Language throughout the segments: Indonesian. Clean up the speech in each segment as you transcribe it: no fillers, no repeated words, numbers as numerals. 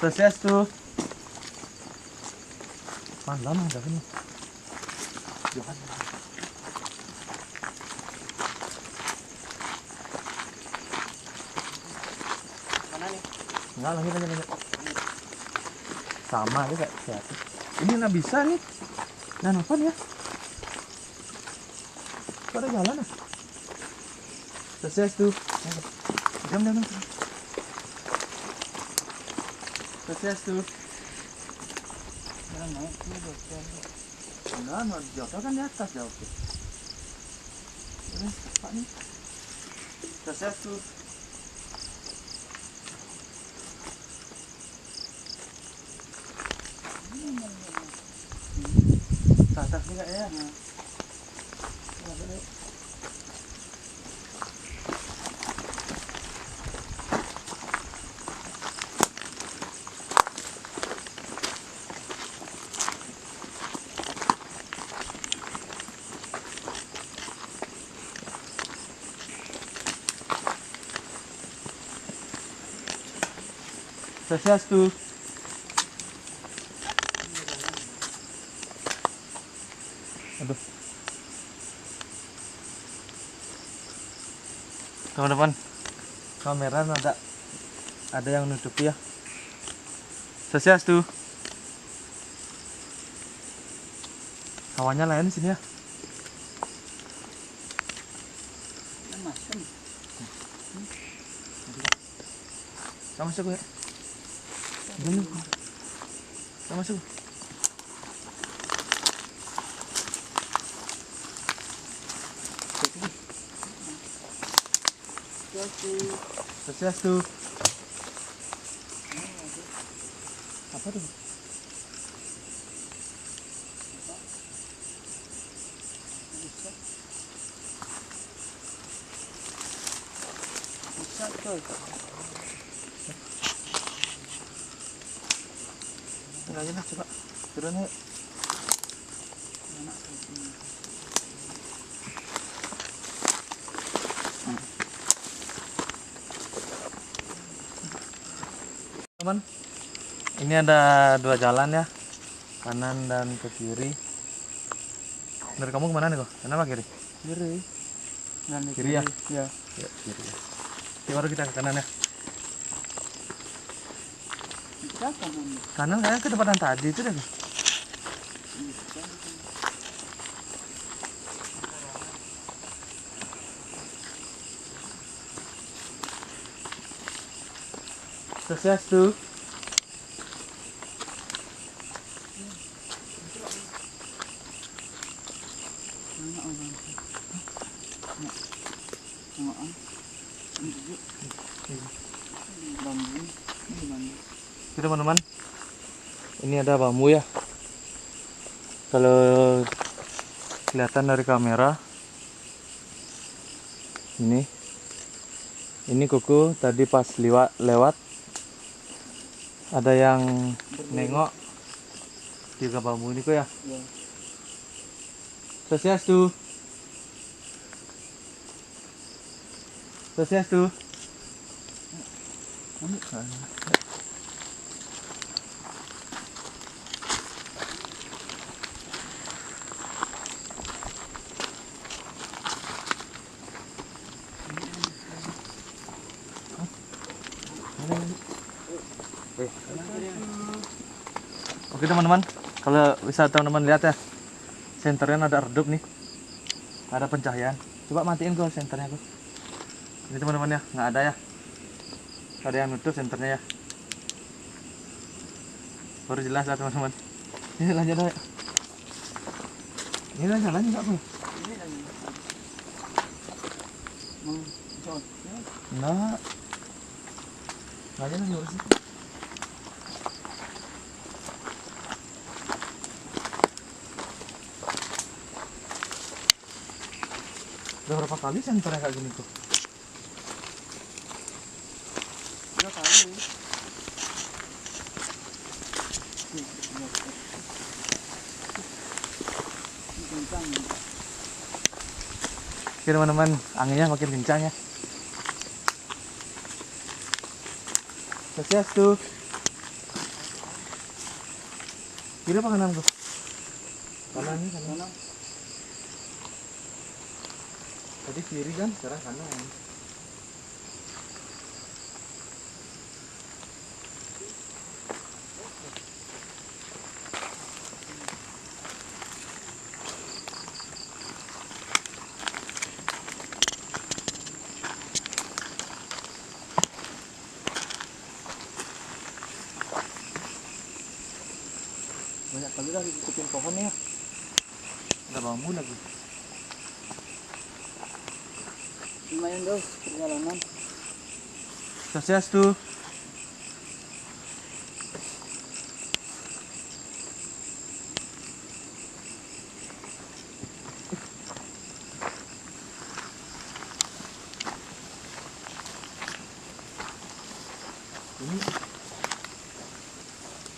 Swastiastu. Malam ada kan? Jangan. Mana nih? Enggak lagi. Sama aja kayak kreatif. Ini nggak bisa nih. Nah, apa ya? Kok ada jalan ya? Swastiastu. Diam. Swastiastu. Jalan naik ini bocor. Enggak, mau jatuh kan di atas jauh tuh. Ini Pak nih. Swastiastu. Atas juga ya. Swastiastu. Aduh. Teman-teman, kamera ada yang nutupi ya. Swastiastu. Hawanya lain di sini ya. Masuk. Sama masuk ya. Jangan. Sama masuk. Swastiastu. Apa tuh? Bisa coy. Enggak enak coba. Turun yuk. Enak sih. Teman, ini ada dua jalan ya, kanan dan ke kiri. Dari kamu kemana nih kok? Kanan apa kiri? Kiri. Kiri ya? Ya. Ya, kiri ya. Oke, baru kita ke kanan ya. Bisa kanan. Kanan kayaknya ke tempat yang tadi itu deh. Bisa. Swastiastu. Mana orang? Tengok ini bambu. Ini bambu. Oke teman-teman, ini ada bambu ya. Kalau kelihatan dari kamera, ini kuku tadi pas lewat ada yang nengok juga bambu ini kok ya. Ya. Swastiastu. Swastiastu. Oke teman-teman, kalau bisa teman-teman lihat ya, senternya ada redup nih, ada pencahayaan. Coba matiin kok senternya kok. Ini teman-teman ya, nggak ada ya, ada yang nutup senternya ya. Baru jelas ya teman-teman. Ini lanjut aja. Ini lah jalan juga apa? Ini lagi. Cot. Nah, lanjut lagi urus. Udah berapa kali senternya kayak gini tuh? 3 kali. Kencang. Oke teman-teman, anginnya makin kencang ya. Swastiastu. Kiri apa kanan tuh? Kanan nih, kanan. Mana? Tadi kiri kan, sekarang kanan. Banyak kali lah ditutupin pohon ya. Ada bambu lagi. Lumayan guys perjalanan. Swastiastu.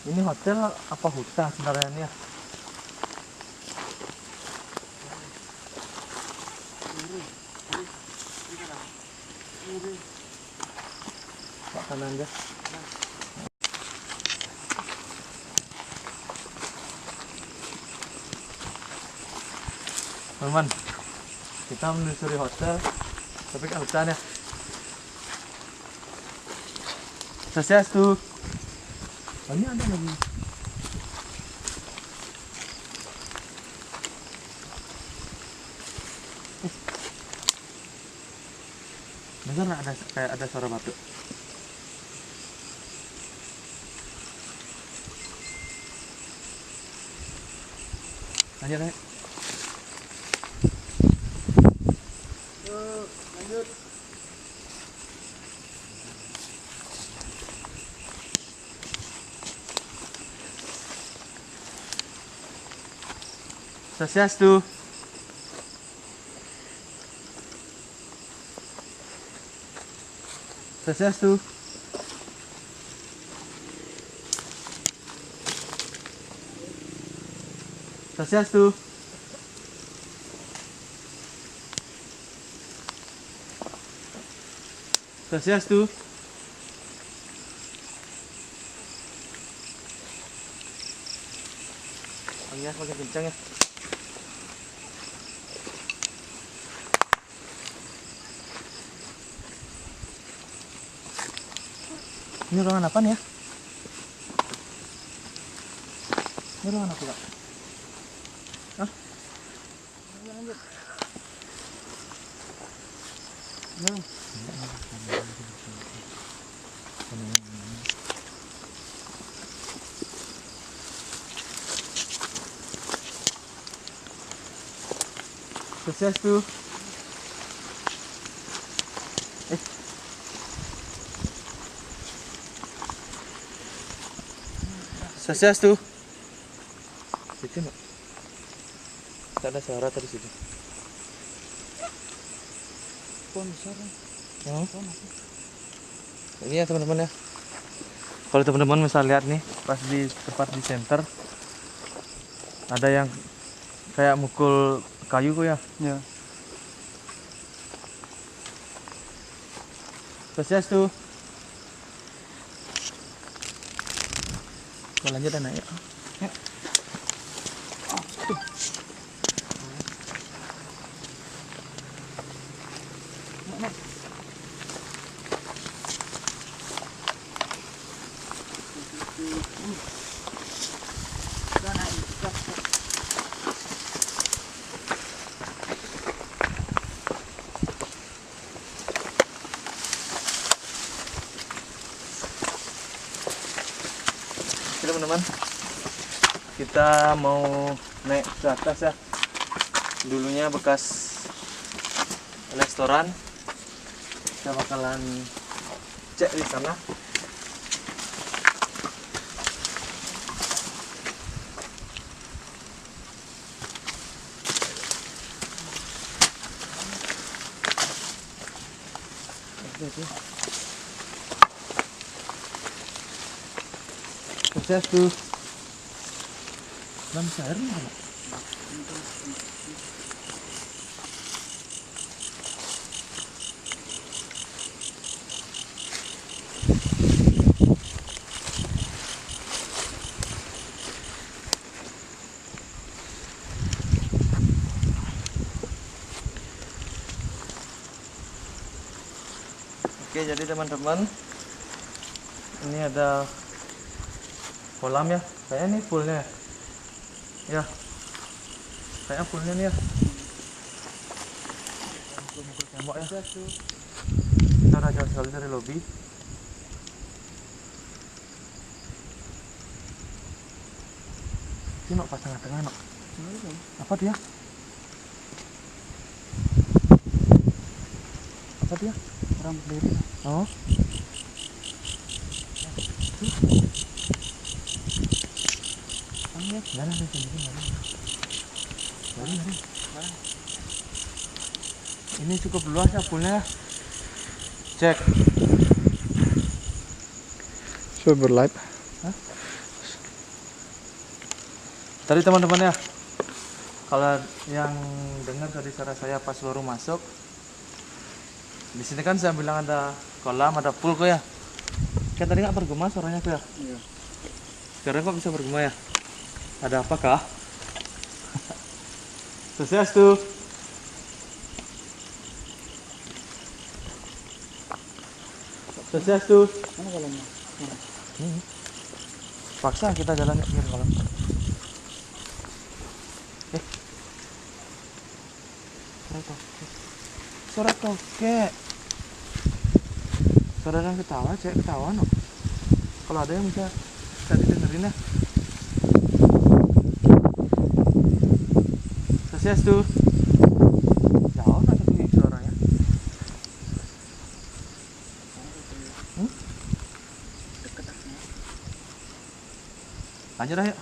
Ini hotel apa hutan sebenarnya ini ya? Pak kanan aja. Teman-teman, kita menelusuri hotel tapi ke hutan ya. Swastiastu. Oh, ini ada lagi. Dengar nggak ada kayak ada suara batu? Lanjut nih. Yuk, lanjut. Swastiastu. Swastiastu. Swastiastu. Swastiastu. Anginnya semakin kencang ya. Ini ruangan apa nih ya? Ini ruangan apa, Kak? Hah? Lanjut. Nah, Swastiastu. Swastiastu. Situ nggak? Tak ada suara tadi situ. pohon besar kan? Oh. Pohon apa? Ini ya teman-teman ya. Kalau teman-teman bisa lihat nih, pas di tepat di center ada yang kayak mukul kayu kok ya. Ya. Swastiastu. Kita lanjut dan naik. Ya. Oke teman-teman, kita mau naik ke atas ya. Dulunya bekas restoran, kita bakalan cek di sana. Sukses tuh. Lam sayur nih mana? Oke, jadi teman-teman, ini ada kolam ya. Kayaknya ini fullnya ya. Kayaknya fullnya nih ya. Tembok ya. Kita udah jauh sekali dari lobby. Ini nok pas tengah-tengah nok. Apa dia? Apa dia? Orang berdiri. Oh. Mana sini mana? Ini cukup luas ya poolnya. Cek. Super live. Tadi teman-teman ya, kalau yang dengar tadi suara saya pas baru masuk, di sini kan saya bilang ada kolam, ada pool kok ya. Kayak tadi nggak bergema suaranya kok ya. Iya. Sekarang kok bisa bergema ya? Ada apakah? Swastiastu. Swastiastu. Mana kolamnya? Paksa kita jalan ke pinggir kolam. Suara tokek. Suara orang ketawa, cek ketawa no. Kalau ada yang bisa didengerin ya. Swastiastu. Jauh kan tapi suaranya. Lanjut dah yuk.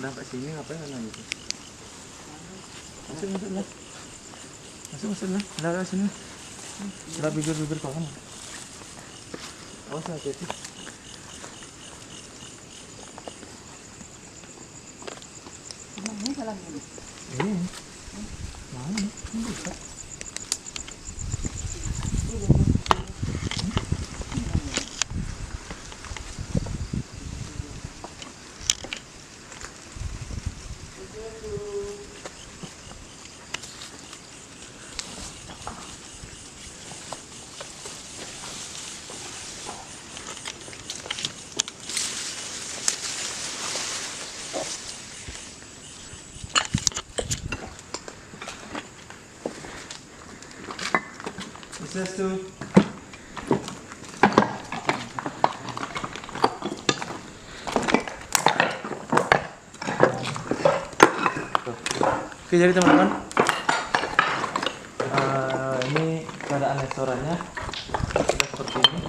Udah sampai sini ngapain kan gitu. Masuk lah. Masuk lah. Udah sini. Udah bibir kolam. Awas hati-hati. Ini salah ini. Ini. Mana? Ini bisa. Swastiastu. Oke, jadi teman-teman, ini keadaan restorannya sudah seperti ini.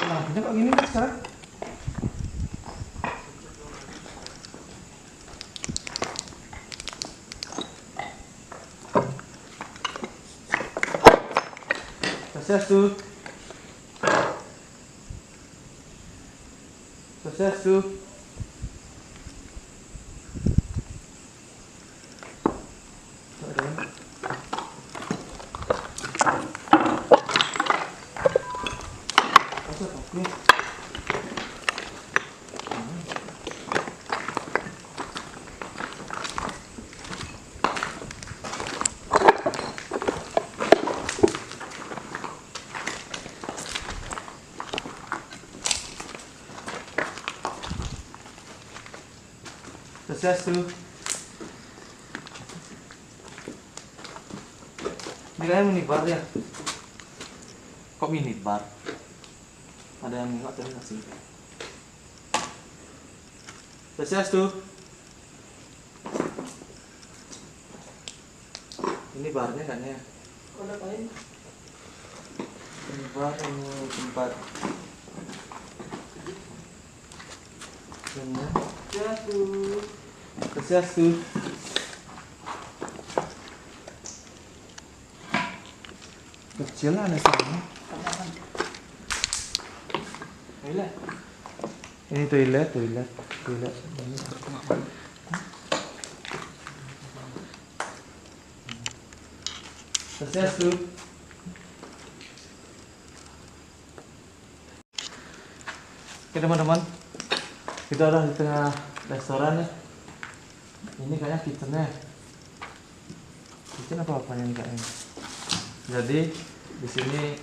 Lampunya kok gini sekarang? Swastiastu. Swastiastu. Swastiastu. Ini kayaknya minibar ya. Kok minibar? Ada yang enggak tadi ngasih. Swastiastu. Ini barnya kayaknya. Kok ada lain? Ini bar, ini tempat. Swastiastu. Swastiastu. Kecil lah sana. Toilet. Ini toilet. Ini. Swastiastu. Oke teman-teman, kita udah di tengah restoran ya. Ini kayaknya kitchennya. Kitchen apa ini kayaknya. Jadi di sini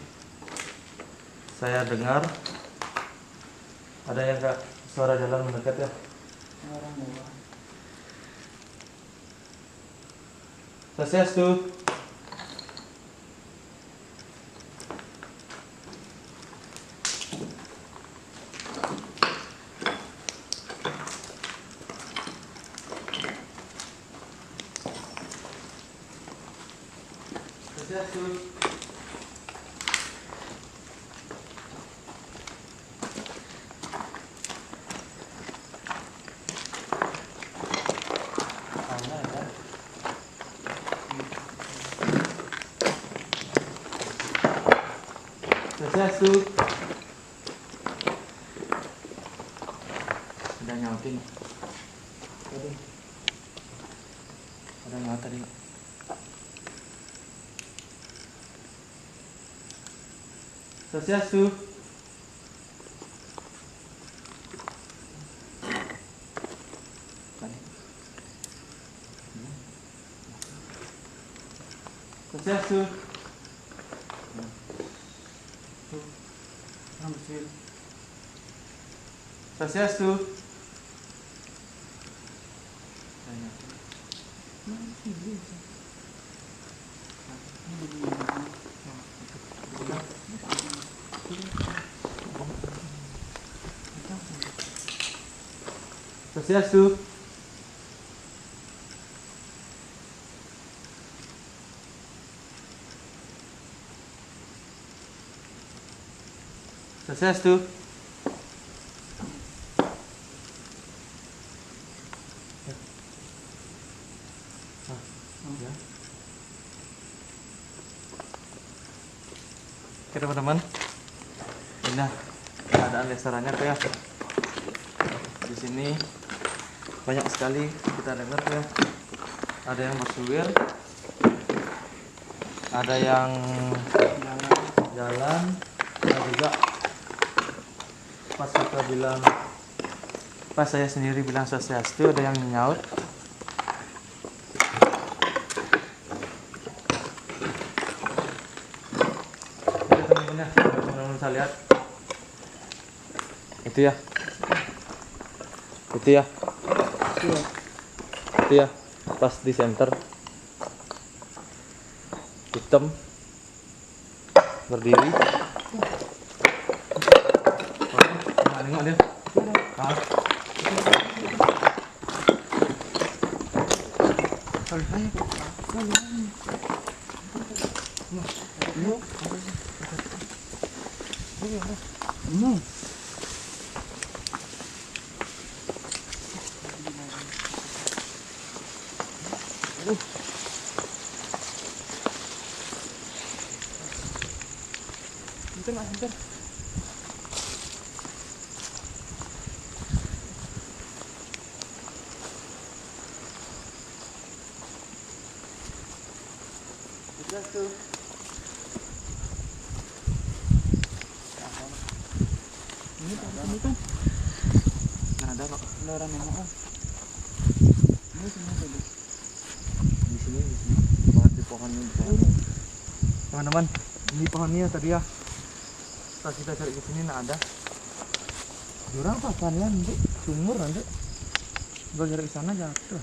saya dengar ada yang kak suara jalan mendekat ya. Orang bawah. Swastiastu. Swastiastu. Swastiastu. Udah nyautin. Tadi. Ada nyaut tadi. Swastiastu. Swastiastu. Swastiastu. Swastiastu. Swastiastu. Ya. Oke teman-teman, ini keadaan restorannya tuh ya. Di sini banyak sekali kita dengar tuh ya. Ada yang bersuwir, ada yang jalan, ada juga pas saya sendiri bilang Swastiastu ada yang nyaut. Teman-teman bisa lihat itu ya, Iya. itu ya pas di center hitam berdiri. Nengok dia. Bentar. Tuh. Ini kan. Nah, ada kok. Orang yang mau. Ini semua tadi. Di sini. Di pohon ini. Teman-teman, ini pohonnya tadi ya. Pas kita cari ke sini nggak ada. Jurang apa kalian, Bu? Sumur nanti. Gua cari ke sana jatuh,